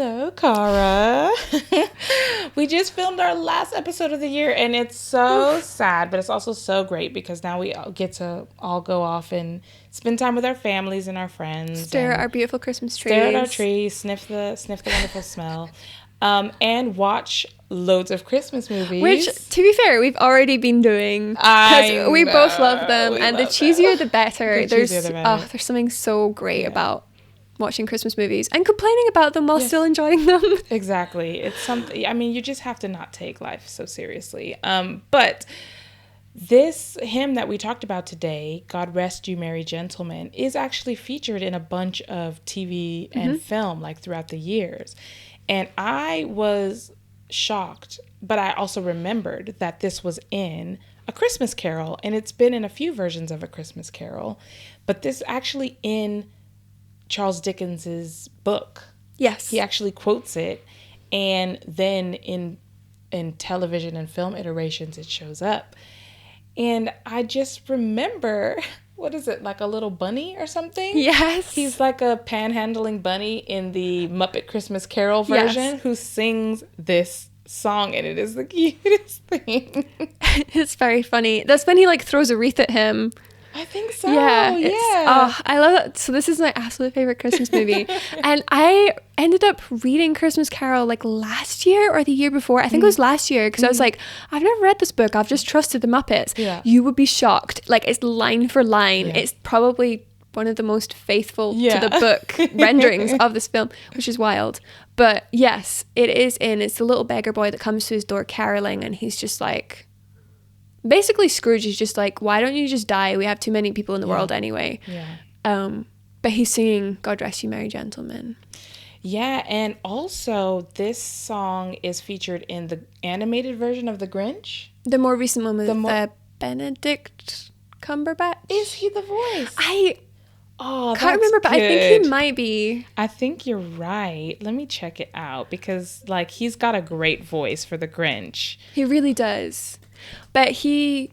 So, Cara, we just filmed our last episode of the year, and it's so sad, but it's also so great because now we all get to all go off and spend time with our families and our friends. Stare at our beautiful Christmas trees. Stare at our trees, sniff the wonderful smell, and watch loads of Christmas movies. Which, to be fair, we've already been doing because we both love them, and the cheesier the better. There's something so great about watching Christmas movies and complaining about them while still enjoying them. Exactly. It's something, I mean, you just have to not take life so seriously. But this hymn that we talked about today, God Rest You Merry Gentlemen, is actually featured in a bunch of TV and film like throughout the years. And I was shocked, but I also remembered that this was in A Christmas Carol, and it's been in a few versions of A Christmas Carol, but this actually in Charles Dickens's book. Yes. He actually quotes it, and then in television and film iterations it shows up. And I just remember, what is it, like a little bunny or something? Yes. He's like a panhandling bunny in the Muppet Christmas Carol version who sings this song, and it is the cutest thing. It's very funny. That's when he like throws a wreath at him. I think so. Yeah. I love that. So this is my absolute favorite Christmas movie. And I ended up reading Christmas Carol like last year or the year before. I think it was last year, because I was like, I've never read this book. I've just trusted the Muppets. Yeah. You would be shocked. Like, it's line for line. Yeah. It's probably one of the most faithful to the book renderings of this film, which is wild. But yes, it's the little beggar boy that comes to his door caroling, and he's just like, basically Scrooge is just like, why don't you just die? We have too many people in the world anyway. Yeah. But he's singing God Rest You Merry Gentlemen. Yeah, and also this song is featured in the animated version of The Grinch. The more recent one with Benedict Cumberbatch. Is he the voice? I can't remember, but I think he might be. I think you're right. Let me check it out, because like he's got a great voice for The Grinch. He really does. But the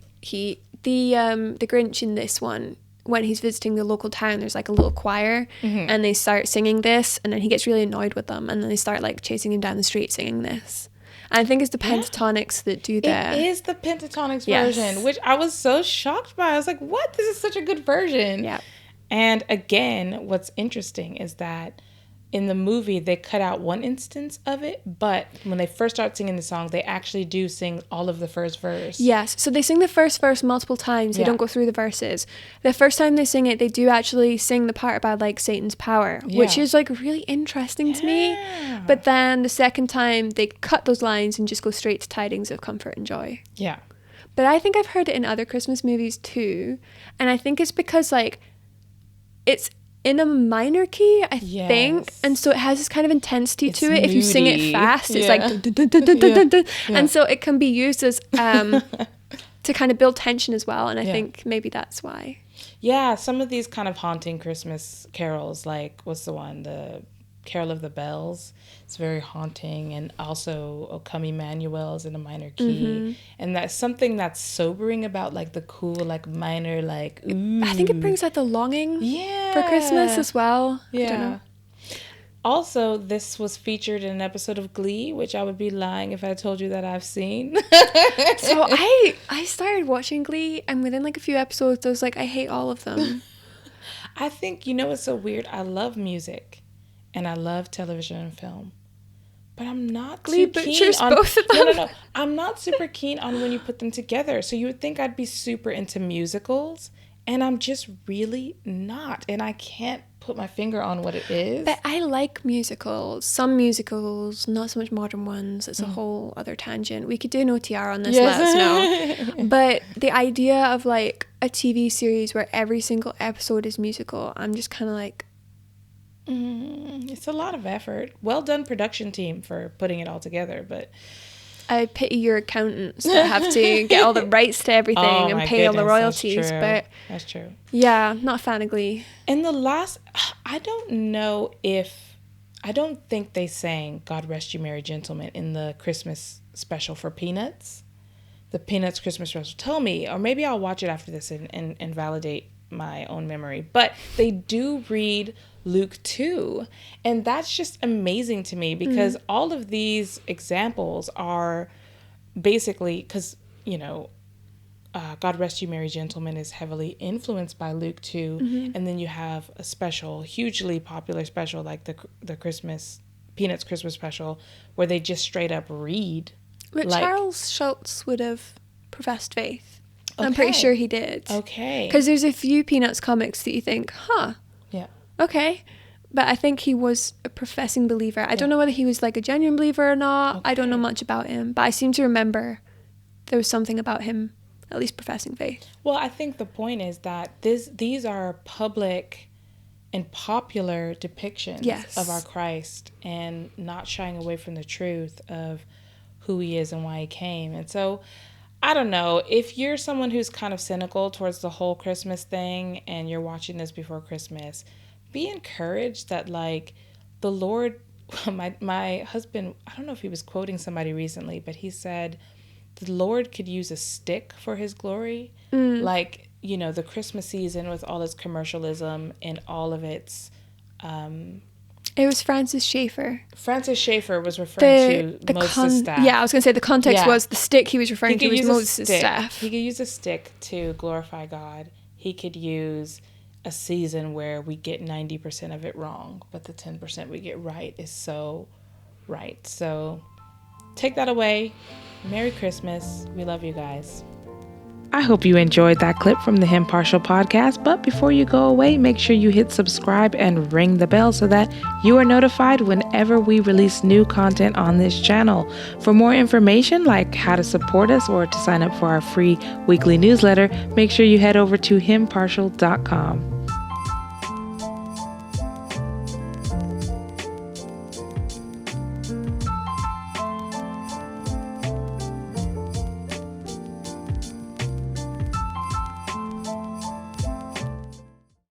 Grinch in this one, when he's visiting the local town, there's like a little choir, and they start singing this, and then he gets really annoyed with them, and then they start like chasing him down the street singing this. And I think it's the Pentatonics that do that. It is the Pentatonics version, which I was so shocked by. I was like, what? This is such a good version. Yeah. And again, what's interesting is that in the movie, they cut out one instance of it, but when they first start singing the song, they actually do sing all of the first verse. Yes, so they sing the first verse multiple times. They don't go through the verses. The first time they sing it, they do actually sing the part about like Satan's power, which is like really interesting to me. But then the second time, they cut those lines and just go straight to tidings of comfort and joy. Yeah. But I think I've heard it in other Christmas movies too, and I think it's because like it's in a minor key, I think, and so it has this kind of intensity to it. If you sing it fast, it's like and so it can be used as to kind of build tension as well, and I think maybe that's why. Yeah, some of these kind of haunting Christmas carols, like what's the one, the Carol of the Bells, it's very haunting, and also O Come Emmanuel is in a minor key, and that's something that's sobering about like the cool like minor like ooh. I think it brings out the longing for Christmas as well. I don't know. Also, this was featured in an episode of Glee, which I would be lying if I told you that I've seen. So I started watching Glee, and within like a few episodes I was like, I hate all of them. I think, you know what's so weird? I love music and I love television and film, but I'm not too keen on both of them. No. I'm not super keen on when you put them together. So you would think I'd be super into musicals, and I'm just really not. And I can't put my finger on what it is. But I like musicals. Some musicals, not so much modern ones. It's a whole other tangent. We could do an OTR on this, let us know. But the idea of like a TV series where every single episode is musical, I'm just kind of like, it's a lot of effort. Well done, production team, for putting it all together, but I pity your accountants that have to get all the rights to everything and pay all the royalties. That's true. Yeah, not a fan of Glee. In the last, I don't think they sang God Rest You Merry Gentlemen in the Christmas special for Peanuts. The Peanuts Christmas special. Tell me, or maybe I'll watch it after this and validate my own memory, but they do read Luke 2. And that's just amazing to me, because all of these examples are basically, because, God Rest You Merry Gentlemen is heavily influenced by Luke 2. And then you have a special, hugely popular special like the Peanuts Christmas special, where they just straight up read. But Charles Schultz would have professed faith. Okay. I'm pretty sure he did. Okay. Because there's a few Peanuts comics that you think, yeah, okay. But I think he was a professing believer. I don't know whether he was like a genuine believer or not. Okay. I don't know much about him, but I seem to remember there was something about him at least professing faith. Well, I think the point is that these are public and popular depictions of our Christ, and not shying away from the truth of who he is and why he came. And so, I don't know, if you're someone who's kind of cynical towards the whole Christmas thing and you're watching this before Christmas, be encouraged that, like, the Lord, my husband, I don't know if he was quoting somebody recently, but he said the Lord could use a stick for his glory. Like, the Christmas season with all its commercialism and all of its... It was Francis Schaeffer. Francis Schaeffer was referring to Moses' staff. Yeah, I was going to say the context was the stick he was referring to was Moses' staff. He could use a stick to glorify God. He could use a season where we get 90% of it wrong, but the 10% we get right is so right. So take that away. Merry Christmas. We love you guys. I hope you enjoyed that clip from the Hymnpartial podcast, but before you go away, make sure you hit subscribe and ring the bell so that you are notified whenever we release new content on this channel. For more information, like how to support us or to sign up for our free weekly newsletter, make sure you head over to hymnpartial.com.